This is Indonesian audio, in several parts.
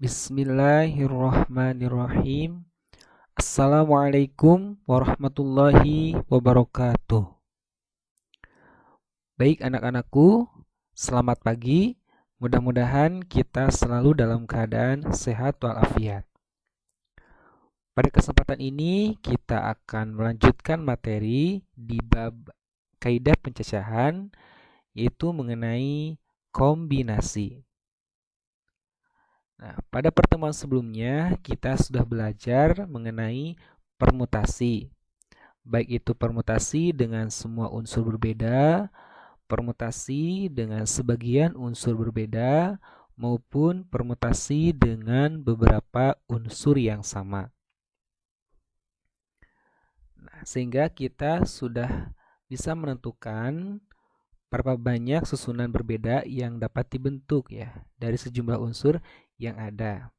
Bismillahirrahmanirrahim. Assalamualaikum warahmatullahi wabarakatuh. Baik anak-anakku, selamat pagi. Mudah-mudahan kita selalu dalam keadaan sehat walafiat. Pada kesempatan ini kita akan melanjutkan materi di bab kaidah pencacahan, yaitu mengenai kombinasi. Nah, pada pertemuan sebelumnya kita sudah belajar mengenai permutasi. Baik itu permutasi dengan semua unsur berbeda, permutasi dengan sebagian unsur berbeda, maupun permutasi dengan beberapa unsur yang sama. Nah, sehingga kita sudah bisa menentukan berapa banyak susunan berbeda yang dapat dibentuk ya dari sejumlah unsur yang ada.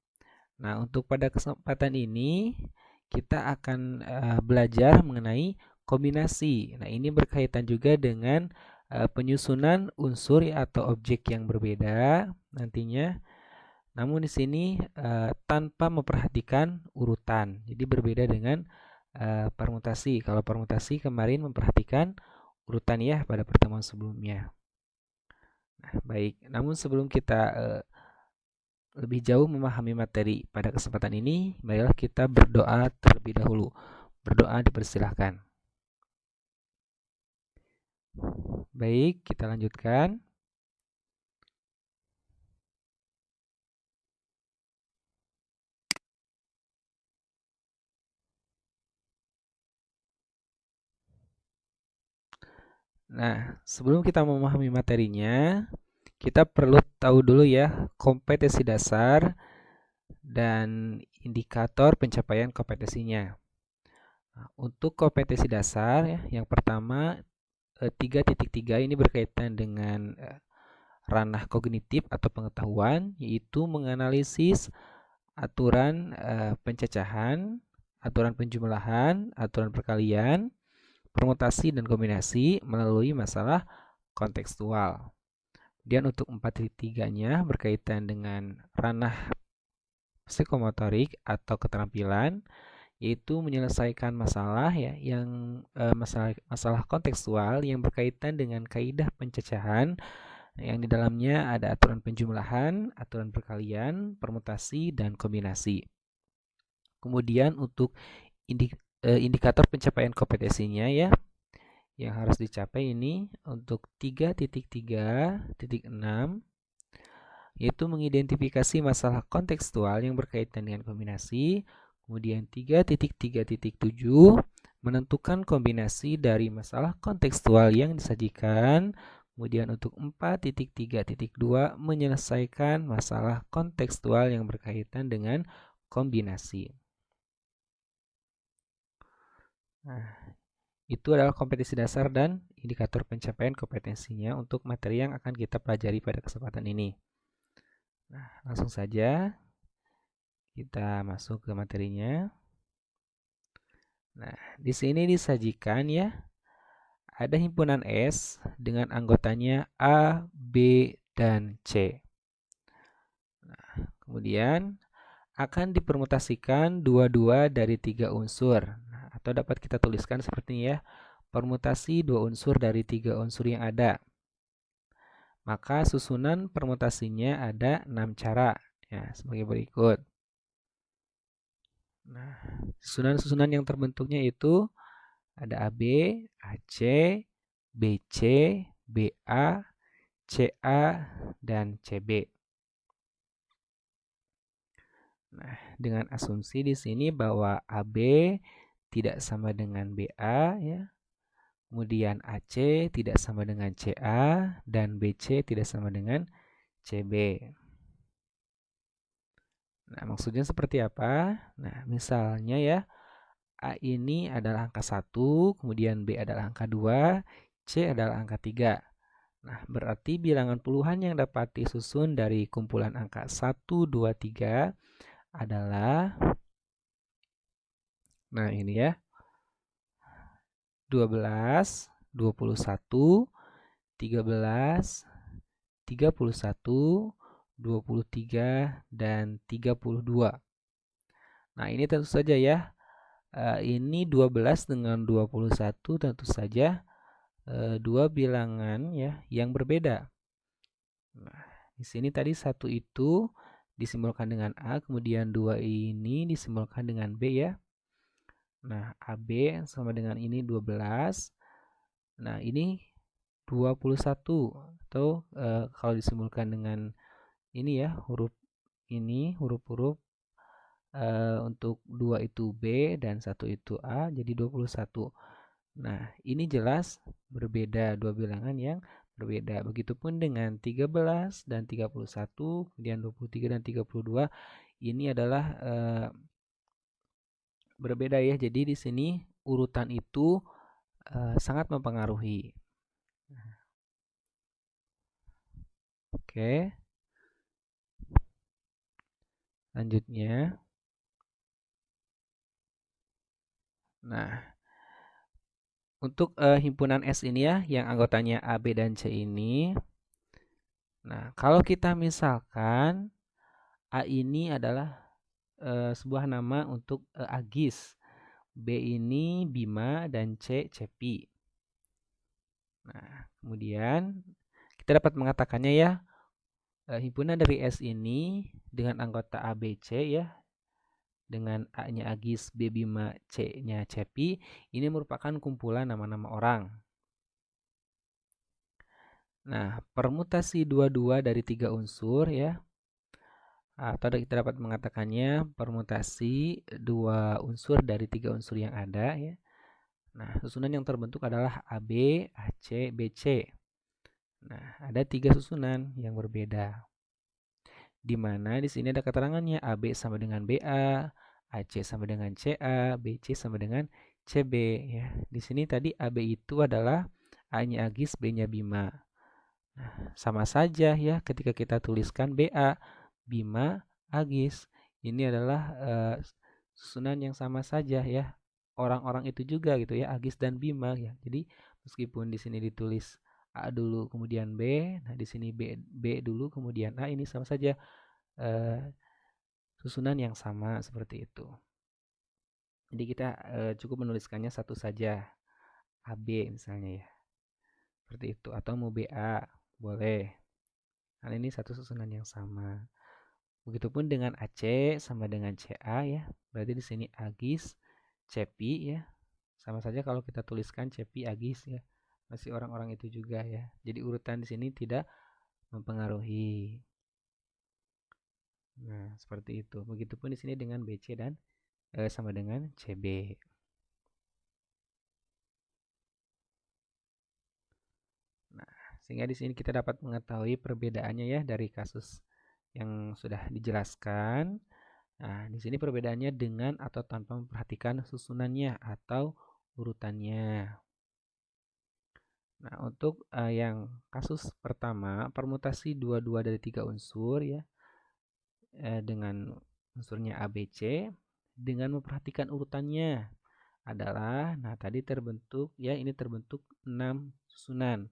Nah, untuk pada kesempatan ini kita akan belajar mengenai kombinasi. Nah, ini berkaitan juga dengan penyusunan unsur atau objek yang berbeda nantinya. Namun di sini tanpa memperhatikan urutan. Jadi berbeda dengan permutasi. Kalau permutasi kemarin memperhatikan urutan ya pada pertemuan sebelumnya. Nah, baik. Namun sebelum kita lebih jauh memahami materi pada kesempatan ini, marilah kita berdoa terlebih dahulu. Berdoa dipersilahkan. Baik, kita lanjutkan. Nah, sebelum kita memahami materinya, kita perlu tahu dulu ya kompetensi dasar dan indikator pencapaian kompetensinya. Nah, untuk kompetensi dasar ya, yang pertama 3.3 ini berkaitan dengan ranah kognitif atau pengetahuan, yaitu menganalisis aturan pencacahan, aturan penjumlahan, aturan perkalian, permutasi dan kombinasi melalui masalah kontekstual. Kemudian untuk 4.3-nya berkaitan dengan ranah psikomotorik atau keterampilan, yaitu menyelesaikan masalah ya yang masalah kontekstual yang berkaitan dengan kaidah pencacahan yang di dalamnya ada aturan penjumlahan, aturan perkalian, permutasi dan kombinasi. Kemudian untuk indikator pencapaian kompetensinya ya yang harus dicapai ini untuk 3.3.6 yaitu mengidentifikasi masalah kontekstual yang berkaitan dengan kombinasi. Kemudian 3.3.7 menentukan kombinasi dari masalah kontekstual yang disajikan. Kemudian untuk 4.3.2 menyelesaikan masalah kontekstual yang berkaitan dengan kombinasi. Nah, itu adalah kompetensi dasar dan indikator pencapaian kompetensinya untuk materi yang akan kita pelajari pada kesempatan ini. Nah, langsung saja kita masuk ke materinya. Nah, di sini disajikan ya, ada himpunan S dengan anggotanya A, B, dan C. Nah, kemudian akan dipermutasikan dua dari 3 unsur. Nah, atau dapat kita tuliskan seperti ini ya, permutasi 2 unsur dari 3 unsur yang ada. Maka susunan permutasinya ada 6 cara ya, sebagai berikut. Nah, susunan-susunan yang terbentuknya itu ada AB, AC, BC, BA, CA, dan CB. Nah, dengan asumsi di sini bahwa AB tidak sama dengan BA ya. Kemudian AC tidak sama dengan CA dan BC tidak sama dengan CB. Nah, maksudnya seperti apa? Nah, misalnya ya, A ini adalah angka 1, kemudian B adalah angka 2, C adalah angka 3. Nah, berarti bilangan puluhan yang dapat disusun dari kumpulan angka 1, 2, 3 adalah, nah ini ya, 12, 21, 13, 31, 23, dan 32. Nah, ini tentu saja ya. Ini 12 dengan 21 tentu saja dua bilangan ya yang berbeda. Nah, di sini tadi 1 itu disimbolkan dengan A, kemudian 2 ini disimbolkan dengan B ya. Nah, AB sama dengan ini 12. Nah, ini 21 atau kalau disimbolkan dengan ini ya, huruf-huruf untuk 2 itu B dan 1 itu A, jadi 21. Nah, ini jelas berbeda, dua bilangan yang berbeda. Begitupun dengan 13 dan 31, kemudian 23 dan 32, ini adalah berbeda ya. Jadi di sini urutan itu sangat mempengaruhi. Oke, lanjutnya. Nah, untuk himpunan S ini ya, yang anggotanya A, B, dan C ini. Nah, kalau kita misalkan A ini adalah sebuah nama untuk Agis, B ini Bima, dan C Cepi. Nah, kemudian kita dapat mengatakannya ya, himpunan dari S ini dengan anggota A, B, C ya, dengan A-nya Agis, B Bima, C-nya Cepi, ini merupakan kumpulan nama-nama orang. Nah, permutasi dua-dua dari 3 unsur ya, atau kita dapat mengatakannya permutasi 2 unsur dari 3 unsur yang ada ya. Nah, susunan yang terbentuk adalah AB, AC, BC. Nah, ada 3 susunan yang berbeda. Di mana di sini ada keterangannya AB sama dengan BA, AC sama dengan CA, BC sama dengan CB ya. Di sini tadi AB itu adalah A-nya Agis, B-nya Bima. Nah, sama saja ya ketika kita tuliskan BA, Bima, Agis. Ini adalah susunan yang sama saja ya. Orang-orang itu juga gitu ya, Agis dan Bima ya. Jadi meskipun di sini ditulis A dulu kemudian B, nah di sini B dulu kemudian A, ini sama saja susunan yang sama seperti itu. Jadi kita cukup menuliskannya satu saja, AB misalnya ya. Seperti itu, atau mau BA boleh. Karena ini satu susunan yang sama. Begitupun dengan AC sama dengan CA ya. Berarti di sini Agis, Cepi ya. Sama saja kalau kita tuliskan Cepi, Agis ya. Masih orang-orang itu juga ya. Jadi urutan di sini tidak mempengaruhi. Nah, seperti itu. Begitupun di sini dengan BC dan sama dengan CB. Nah, sehingga di sini kita dapat mengetahui perbedaannya ya dari kasus yang sudah dijelaskan. Nah, di sini perbedaannya dengan atau tanpa memperhatikan susunannya atau urutannya. Nah, untuk yang kasus pertama, permutasi dua-dua dari 3 unsur ya, dengan unsurnya A, B, C, dengan memperhatikan urutannya adalah, nah tadi terbentuk ya, ini terbentuk 6 susunan.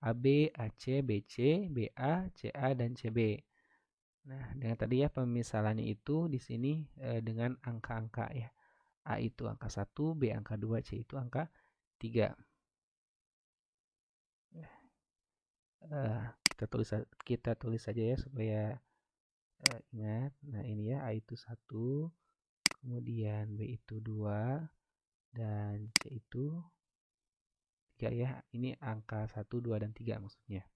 AB, AC, BC, BA, CA, dan CB. Nah, dengan tadi ya pemisalannya itu di sini dengan angka-angka ya. A itu angka 1, B angka 2, C itu angka 3. Eh, kita tulis saja ya supaya ingat. Nah, ini ya A itu 1, kemudian B itu 2, dan C itu 3 ya. Ini angka 1, 2, dan 3 maksudnya.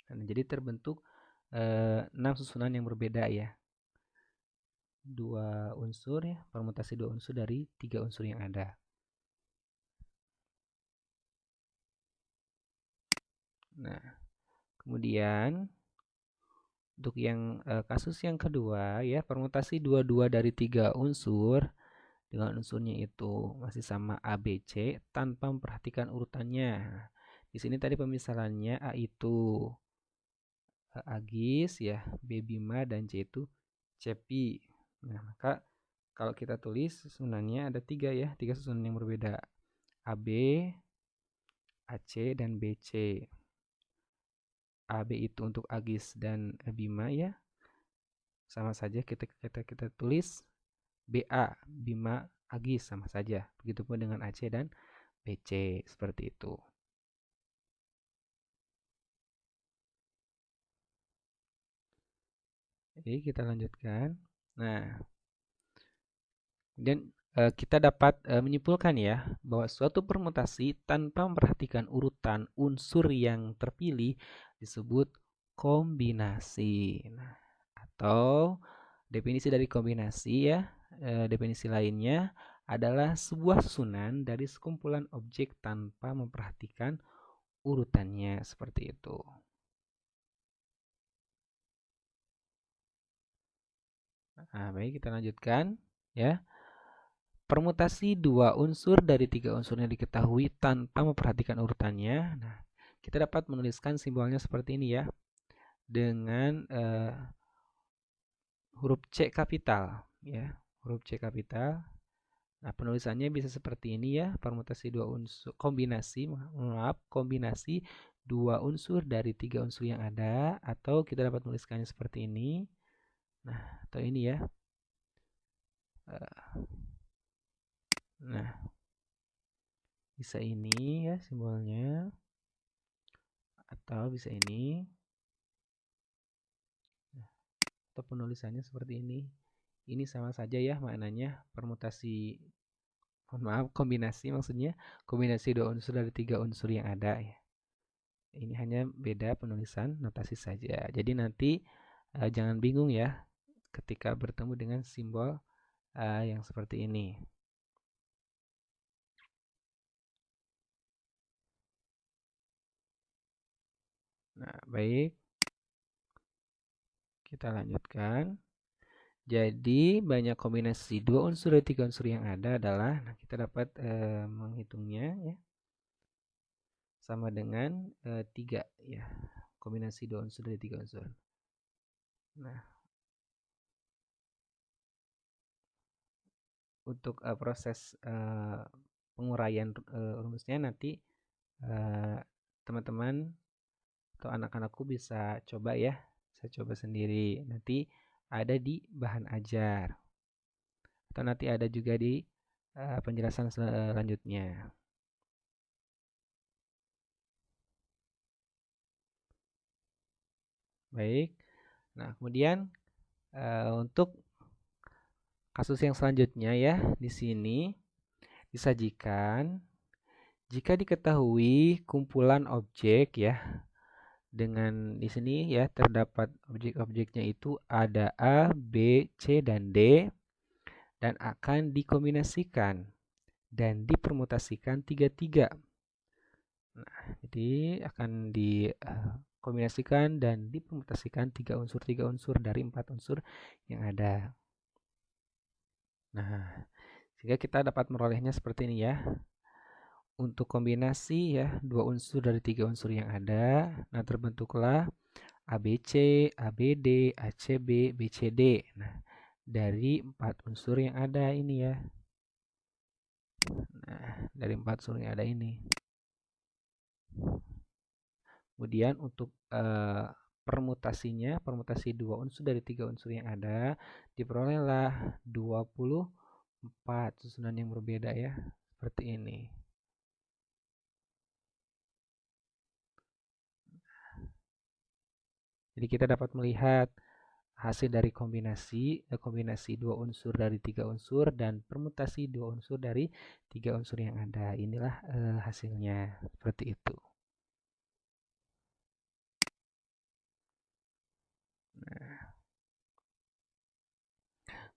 Nah, jadi terbentuk 6 susunan yang berbeda ya. 2 unsur ya, permutasi 2 unsur dari 3 unsur yang ada. Nah, kemudian untuk yang kasus yang kedua ya, permutasi dua-dua dari 3 unsur dengan unsurnya itu masih sama A, B, C tanpa memperhatikan urutannya. Di sini tadi pemisalannya A itu Agis ya, B Bima, dan C itu Cepi. Nah, maka kalau kita tulis susunannya ada 3 ya, 3 susunan yang berbeda. AB, AC, dan BC. AB itu untuk Agis dan Bima ya. Sama saja kita tulis BA, Bima, Agis sama saja. Begitupun dengan AC dan BC seperti itu. Jadi kita lanjutkan. Nah, dan kita dapat menyimpulkan ya bahwa suatu permutasi tanpa memperhatikan urutan unsur yang terpilih disebut kombinasi. Nah, atau definisi dari kombinasi ya, definisi lainnya adalah sebuah susunan dari sekumpulan objek tanpa memperhatikan urutannya seperti itu. Nah, baik kita lanjutkan ya. Permutasi dua unsur dari tiga unsur yang diketahui tanpa memperhatikan urutannya. Nah, kita dapat menuliskan simbolnya seperti ini ya. Dengan huruf C kapital ya. Huruf C kapital. Nah, penulisannya bisa seperti ini ya. Permutasi dua unsur kombinasi dua unsur dari tiga unsur yang ada, atau kita dapat menuliskannya seperti ini. Nah, atau ini ya. Nah, bisa ini ya simbolnya, atau bisa ini, atau penulisannya seperti ini. Ini sama saja ya maknanya, permutasi, maaf, kombinasi maksudnya, kombinasi dua unsur dari tiga unsur yang ada ya. Ini hanya beda penulisan notasi saja. Jadi nanti jangan bingung ya ketika bertemu dengan simbol yang seperti ini. Nah, baik. Kita lanjutkan. Jadi banyak kombinasi dua unsur dan tiga unsur yang ada adalah, nah kita dapat menghitungnya ya, sama dengan 3 ya, kombinasi dua unsur dari tiga unsur. Nah, untuk proses penguraian rumusnya nanti teman-teman atau anak-anakku bisa coba ya, saya coba sendiri, nanti ada di bahan ajar atau nanti ada juga di penjelasan selanjutnya. Baik. Nah, kemudian untuk kasus yang selanjutnya ya, di sini disajikan jika diketahui kumpulan objek ya, dengan di sini ya terdapat objek-objeknya itu ada A, B, C, dan D, dan akan dikombinasikan dan dipermutasikan tiga-tiga. Nah, jadi akan dikombinasikan dan dipermutasikan tiga unsur dari 4 unsur yang ada. Nah, sehingga kita dapat merolehnya seperti ini ya. Untuk kombinasi ya, dua unsur dari tiga unsur yang ada, nah terbentuklah ABC, ABD, ACB, BCD. Nah, dari 4 unsur yang ada ini ya. Nah, dari 4 unsur yang ada ini. Kemudian untuk permutasinya, permutasi dua unsur dari tiga unsur yang ada, diperolehlah 24 susunan yang berbeda ya, seperti ini. Jadi kita dapat melihat hasil dari kombinasi dua unsur dari tiga unsur dan permutasi dua unsur dari tiga unsur yang ada. Inilah hasilnya seperti itu. Nah,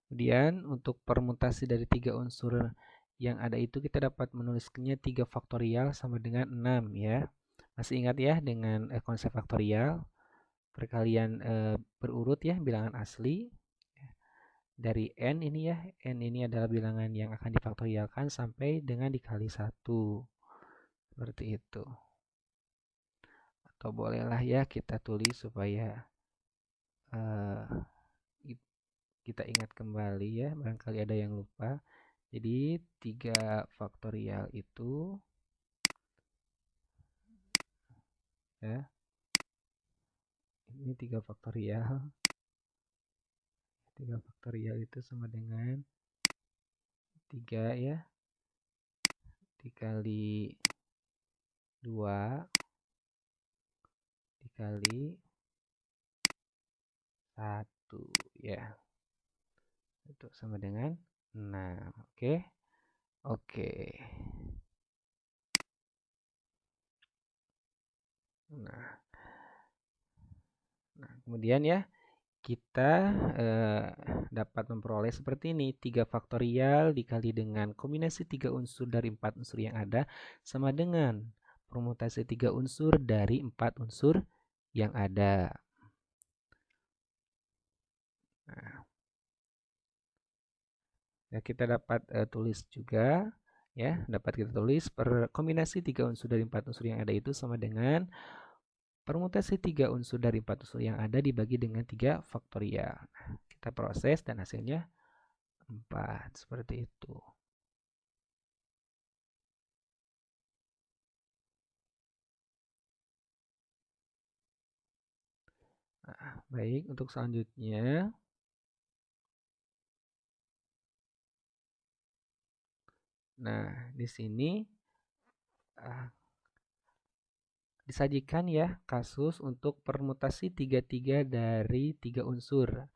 kemudian untuk permutasi dari tiga unsur yang ada itu kita dapat menuliskannya 3 faktorial sama dengan 6 ya. Masih ingat ya dengan konsep faktorial? Perkalian berurut ya, bilangan asli. Dari n ini ya, n ini adalah bilangan yang akan difaktorialkan sampai dengan dikali 1. Seperti itu. Atau bolehlah ya kita tulis supaya uh, kita ingat kembali ya, barangkali ada yang lupa. Jadi 3 faktorial itu ya, Ini 3 faktorial. 3 faktorial itu sama dengan 3 ya. Dikali 2 dikali 1 ya. Itu sama dengan 6. Oke. Oke. Nah, kemudian ya kita dapat memperoleh seperti ini. 3 faktorial dikali dengan kombinasi 3 unsur dari 4 unsur yang ada sama dengan permutasi 3 unsur dari 4 unsur yang ada. Nah, ya kita dapat tulis juga ya, dapat kita tulis per kombinasi 3 unsur dari 4 unsur yang ada itu sama dengan permutasi 3 unsur dari 4 unsur yang ada dibagi dengan 3 faktorial. Nah, kita proses dan hasilnya 4 seperti itu. Nah, baik, untuk selanjutnya di sini disajikan ya kasus untuk permutasi 3-3 dari 3 unsur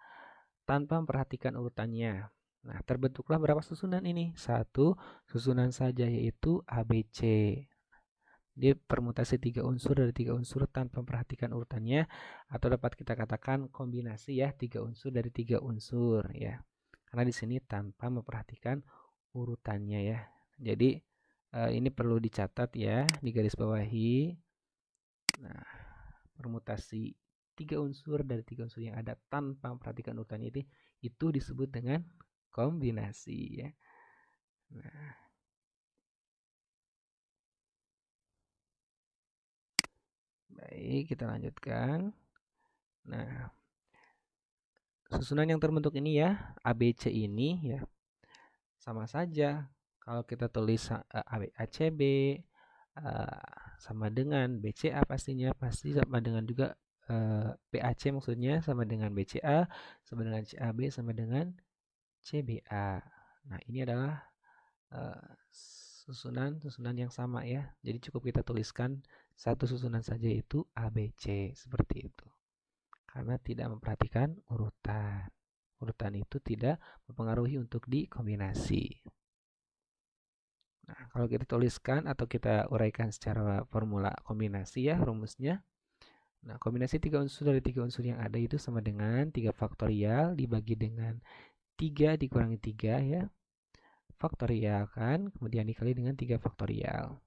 tanpa memperhatikan urutannya. Nah, terbentuklah berapa susunan ini? Satu susunan saja yaitu ABC. Dia permutasi 3 unsur dari 3 unsur tanpa memperhatikan urutannya, atau dapat kita katakan kombinasi ya 3 unsur dari 3 unsur ya. Karena di sini tanpa memperhatikan urutannya ya. Jadi ini perlu dicatat ya, digarisbawahi. Nah, permutasi 3 unsur dari 3 unsur yang ada tanpa memperhatikan urutannya itu disebut dengan kombinasi ya. Nah, baik, kita lanjutkan. Nah, susunan yang terbentuk ini ya, ABC ini ya, sama saja. Kalau kita tulis ACB sama dengan BCA pastinya, pasti sama dengan juga BAC maksudnya sama dengan BCA, sama dengan CAB, sama dengan CBA. Nah, ini adalah susunan yang sama ya. Jadi cukup kita tuliskan satu susunan saja yaitu ABC seperti itu. Karena tidak memperhatikan urutan. Urutan itu tidak mempengaruhi untuk dikombinasi. Nah, kalau kita tuliskan atau kita uraikan secara formula kombinasi ya rumusnya. Nah, kombinasi 3 unsur dari 3 unsur yang ada itu sama dengan 3 faktorial dibagi dengan 3 dikurangi 3 ya. Faktorial kan, kemudian dikali dengan 3 faktorial.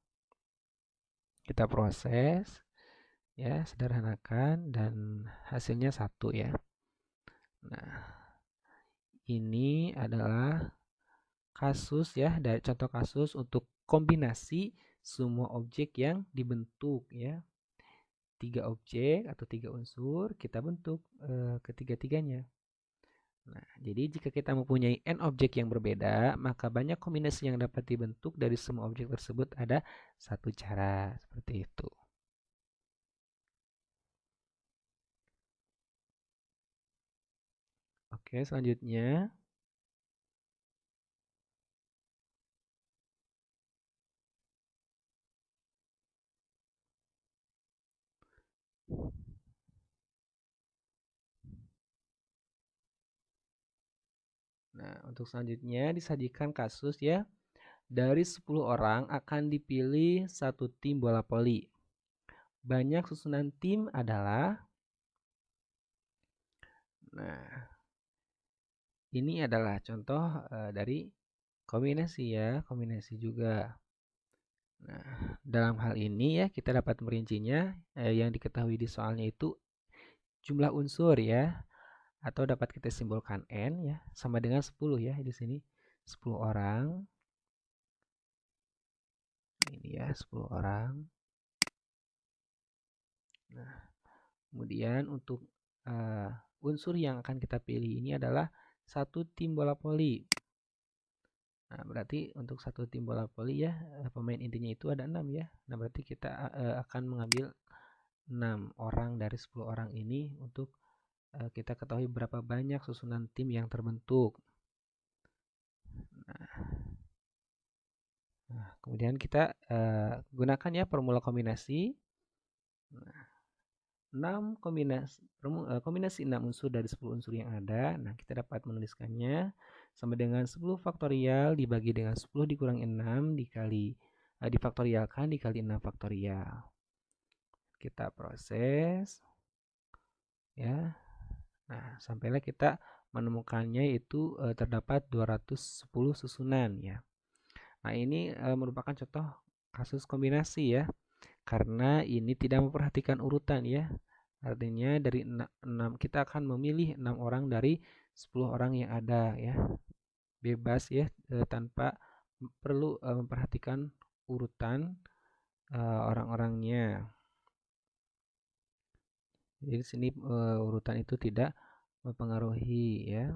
Kita proses ya, sederhanakan dan hasilnya 1 ya. Nah, ini adalah kasus ya, dari contoh kasus untuk kombinasi semua objek yang dibentuk ya. 3 objek atau 3 unsur kita bentuk ketiga-tiganya. Nah, jadi jika kita mempunyai n objek yang berbeda, maka banyak kombinasi yang dapat dibentuk dari semua objek tersebut ada satu cara seperti itu. Oke, selanjutnya. Nah, untuk selanjutnya disajikan kasus ya. Dari 10 orang akan dipilih satu tim bola voli. Banyak susunan tim adalah, nah, ini adalah contoh dari kombinasi ya, kombinasi juga. Nah, dalam hal ini ya kita dapat merincinya yang diketahui di soalnya itu jumlah unsur ya, atau dapat kita simbolkan n ya sama dengan 10 ya di sini 10 orang. Ini ya 10 orang. Nah, kemudian untuk unsur yang akan kita pilih ini adalah satu tim bola voli. Nah, berarti untuk satu tim bola voli ya pemain intinya itu ada 6 ya. Nah, berarti kita akan mengambil 6 orang dari 10 orang ini untuk kita ketahui berapa banyak susunan tim yang terbentuk. Nah, kemudian kita gunakan ya formula kombinasi. Nah, 6 kombinasi 6 unsur dari 10 unsur yang ada. Nah, kita dapat menuliskannya sama dengan 10 faktorial dibagi dengan 10 dikurangi 6 difaktorialkan dikali 6 faktorial. Kita proses ya. Nah, sampailah kita menemukannya itu terdapat 210 susunan ya. Nah, ini merupakan contoh kasus kombinasi ya. Karena ini tidak memperhatikan urutan ya. Artinya dari 6 kita akan memilih 6 orang dari 10 orang yang ada ya. Bebas ya tanpa perlu memperhatikan urutan orang-orangnya. Jadi di sini urutan itu tidak mempengaruhi ya.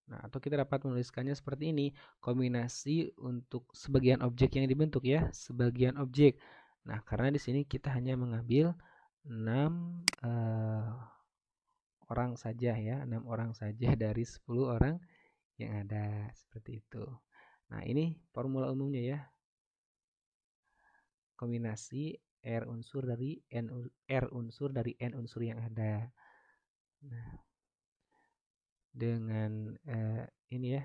Nah, atau kita dapat menuliskannya seperti ini, kombinasi untuk sebagian objek yang dibentuk ya, sebagian objek. Nah, karena di sini kita hanya mengambil 6 orang saja ya, 6 orang saja dari 10 orang yang ada, seperti itu. Nah, ini formula umumnya ya. Kombinasi R unsur dari N unsur yang ada. Nah, dengan ini ya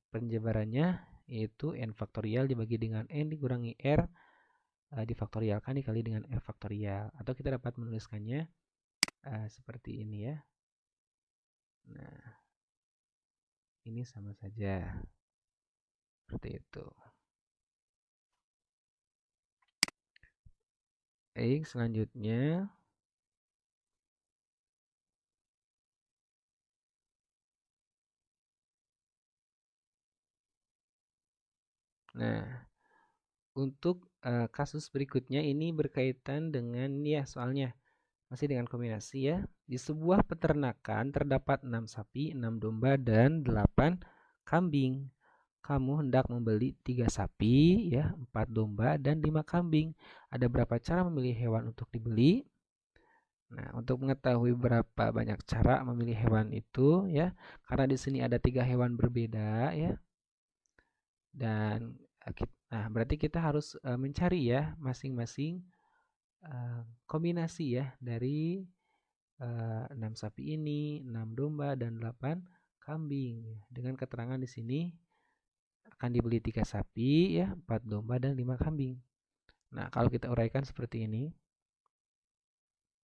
penjabarannya yaitu n faktorial dibagi dengan n dikurangi r difaktorialkan dikali dengan r faktorial, atau kita dapat menuliskannya seperti ini ya. Nah, ini sama saja seperti itu. Baik, selanjutnya nah, untuk kasus berikutnya ini berkaitan dengan ya soalnya masih dengan kombinasi ya. Di sebuah peternakan terdapat 6 sapi, 6 domba, dan 8 kambing. Kamu hendak membeli 3 sapi, ya, 4 domba, dan 5 kambing. Ada berapa cara memilih hewan untuk dibeli? Nah, untuk mengetahui berapa banyak cara memilih hewan itu, ya, karena di sini ada 3 hewan berbeda, ya, dan nah berarti kita harus mencari ya masing-masing kombinasi ya dari 6 sapi ini, 6 domba, dan 8 kambing. Dengan keterangan di sini akan dibeli 3 sapi, ya, 4 domba, dan 5 kambing. Nah, kalau kita uraikan seperti ini.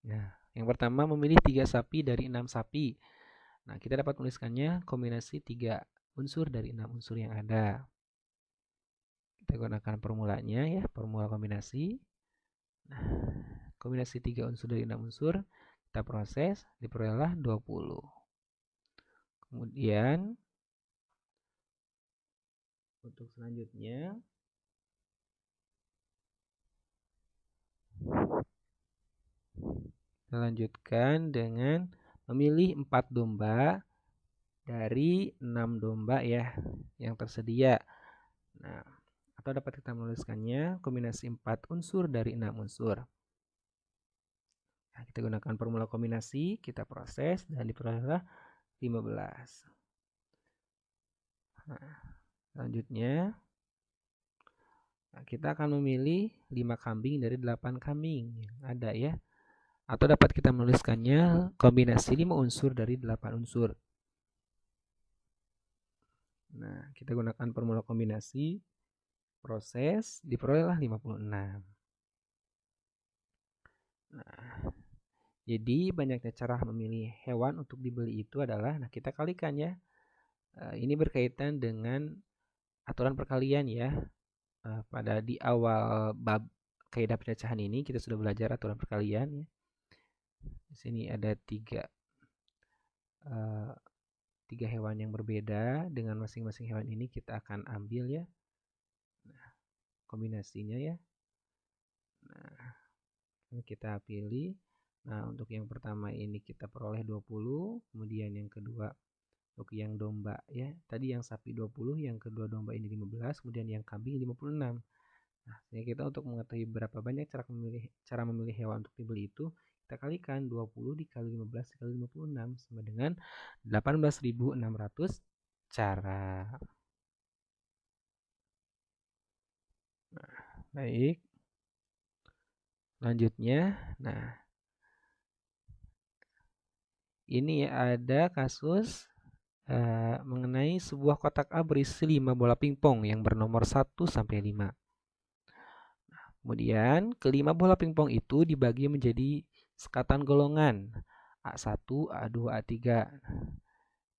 Nah, yang pertama memilih 3 sapi dari 6 sapi. Nah, kita dapat menuliskannya kombinasi 3 unsur dari 6 unsur yang ada. Kita gunakan formulanya ya, formula kombinasi. Nah, kombinasi 3 unsur dari 6 unsur, kita proses, diperolehlah 20. Kemudian untuk selanjutnya kita lanjutkan dengan memilih 4 domba dari 6 domba ya yang tersedia. Nah, atau dapat kita menuliskannya kombinasi 4 unsur dari 6 unsur. Nah, kita gunakan formula kombinasi, kita proses dan diperolehlah 15. Nah, selanjutnya kita akan memilih 5 kambing dari 8 kambing yang ada ya. Atau dapat kita menuliskannya kombinasi 5 unsur dari 8 unsur. Nah, kita gunakan formula kombinasi, proses, diperolehlah 56. Nah, jadi banyaknya cara memilih hewan untuk dibeli itu adalah, nah kita kalikan ya. Ini berkaitan dengan aturan perkalian ya. Pada di awal bab kaidah pencacahan ini kita sudah belajar aturan perkalian ya. Di sini ada tiga hewan yang berbeda, dengan masing-masing hewan ini kita akan ambil ya. Nah, kombinasinya ya. Nah, kita pilih. Nah, untuk yang pertama ini kita peroleh 20, kemudian yang kedua untuk yang domba ya. Tadi yang sapi 20, yang kedua domba ini 15, kemudian yang kambing 56. Nah, sehingga kita untuk mengetahui berapa banyak cara memilih hewan untuk dibeli itu, kita kalikan 20 dikali 15 dikali 56 sama dengan 18.600 cara. Nah, baik. Selanjutnya, nah ini ada kasus mengenai sebuah kotak A berisi 5 bola pingpong yang bernomor 1 sampai 5. Kemudian, kelima bola pingpong itu dibagi menjadi sekatan golongan A1, A2, A3.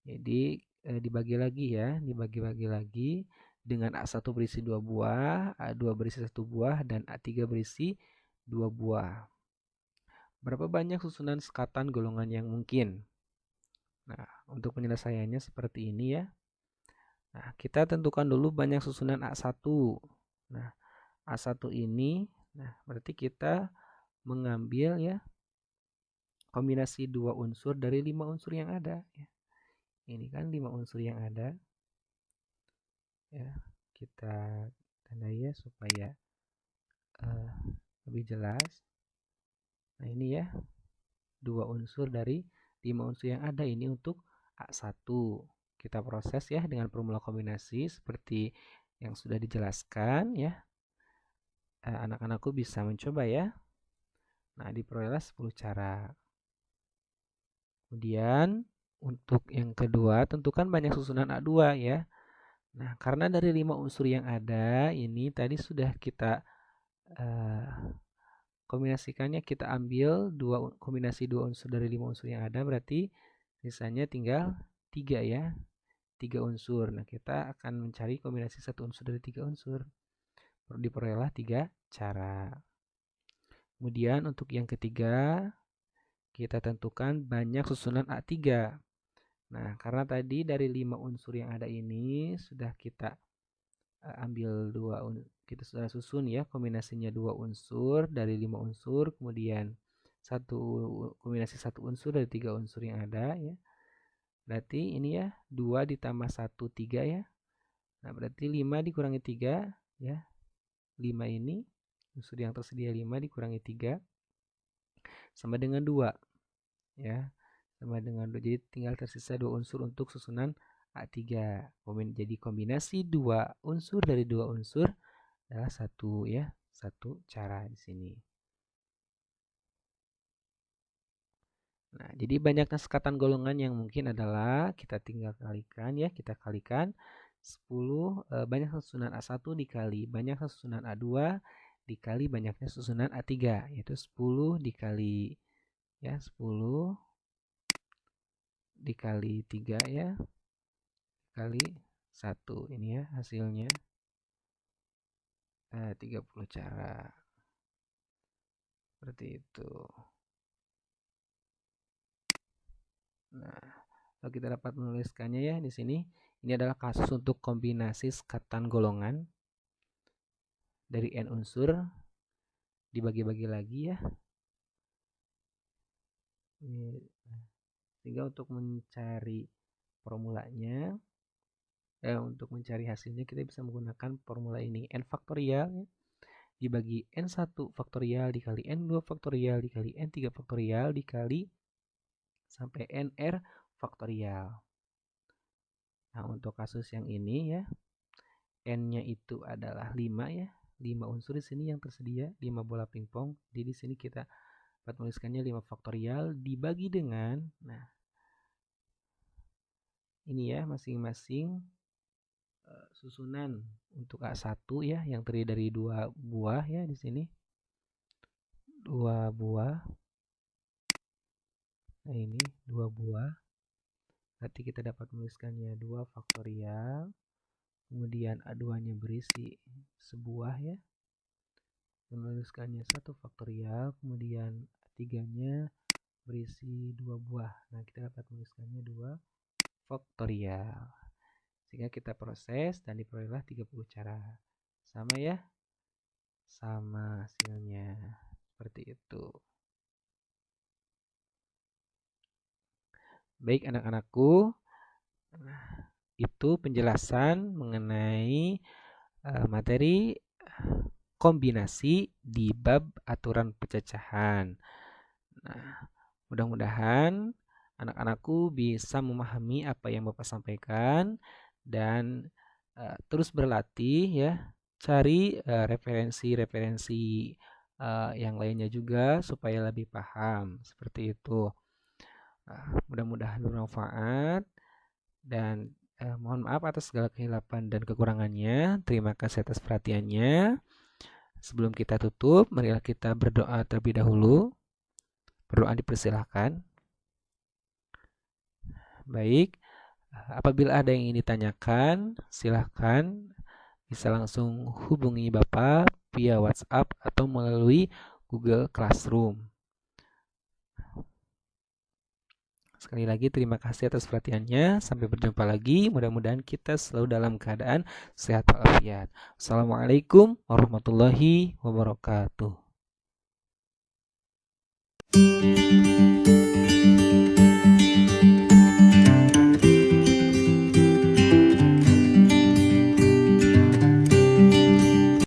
Jadi dibagi lagi ya, dibagi-bagi lagi dengan A1 berisi 2 buah, A2 berisi 1 buah, dan A3 berisi 2 buah. Berapa banyak susunan sekatan golongan yang mungkin? Nah, untuk penyelesaiannya seperti ini ya. Nah, kita tentukan dulu banyak susunan A1. Nah, A1 ini, nah berarti kita mengambil ya kombinasi 2 unsur dari 5 unsur yang ada. Ya. Ini kan 5 unsur yang ada. Ya, kita tandai ya supaya lebih jelas. Nah, ini ya 2 unsur dari 5 unsur yang ada ini untuk A1. Kita proses ya dengan formula kombinasi seperti yang sudah dijelaskan ya. Anak-anakku bisa mencoba ya. Nah, diperolehlah 10 cara. Kemudian untuk yang kedua, tentukan banyak susunan A2 ya. Nah, karena dari 5 unsur yang ada, ini tadi sudah kita kombinasikannya, kita ambil kombinasi 2 unsur dari 5 unsur yang ada, berarti sisanya tinggal 3 ya. 3 unsur. Nah, kita akan mencari kombinasi 1 unsur dari 3 unsur. Diperolehlah 3 cara. Kemudian untuk yang ketiga, kita tentukan banyak susunan A3. Nah, karena tadi dari 5 unsur yang ada ini sudah kita ambil kita sudah susun ya kombinasinya 2 unsur dari 5 unsur, kemudian kombinasi 1 unsur dari 3 unsur yang ada ya. Berarti ini ya 2 ditambah 1 3 ya. Nah, berarti 5 dikurangi 3 ya. 5 ini unsur yang tersedia 5 dikurangi 3 sama dengan 2 ya. Sama dengan 2. Jadi tinggal tersisa 2 unsur untuk susunan A3. Jadi kombinasi 2 unsur dari 2 unsur adalah satu ya, satu cara di sini. Nah, jadi banyaknya sekatan golongan yang mungkin adalah kita tinggal kalikan ya, kita kalikan 10 banyak susunan A1 dikali banyak susunan A2 dikali banyaknya susunan A3, yaitu 10 dikali ya 10 dikali 3 ya kali 1 ini ya hasilnya 30 cara seperti itu. Nah, kalau kita dapat menuliskannya ya di sini, ini adalah kasus untuk kombinasi sekatan golongan dari n unsur dibagi-bagi lagi ya. Sehingga untuk mencari formulanya, untuk mencari hasilnya kita bisa menggunakan formula ini n faktorial ya, dibagi n1 faktorial dikali n2 faktorial dikali n3 faktorial dikali sampai nr faktorial. Nah, untuk kasus yang ini ya, n-nya itu adalah 5 ya. 5 unsur di sini yang tersedia, 5 bola pingpong. Jadi di sini kita dapat menuliskannya 5 faktorial dibagi dengan, nah ini ya masing-masing susunan untuk A1 ya yang terdiri dari 2 buah ya di sini. 2 buah. Nah, ini 2 buah. Berarti kita dapat menuliskannya 2 faktorial. Kemudian A2-nya berisi sebuah ya. Menuliskannya 1 faktorial, kemudian A3-nya berisi 2 buah. Nah, kita dapat menuliskannya 2 faktorial. Sehingga kita proses dan diperolehlah 30 cara. Sama ya? Sama hasilnya. Seperti itu. Baik anak-anakku, itu penjelasan mengenai materi kombinasi di bab aturan pencacahan. Nah, mudah-mudahan anak-anakku bisa memahami apa yang Bapak sampaikan dan terus berlatih ya, cari referensi-referensi yang lainnya juga supaya lebih paham seperti itu. Mudah-mudahan bermanfaat dan mohon maaf atas segala kehilapan dan kekurangannya. Terima kasih atas perhatiannya. Sebelum kita tutup, marilah kita berdoa terlebih dahulu. Berdoa dipersilahkan. Baik, apabila ada yang ingin ditanyakan, silahkan bisa langsung hubungi Bapak via WhatsApp atau melalui Google Classroom. Sekali lagi terima kasih atas perhatiannya. Sampai berjumpa lagi. Mudah-mudahan kita selalu dalam keadaan sehat walafiat. Assalamualaikum warahmatullahi wabarakatuh.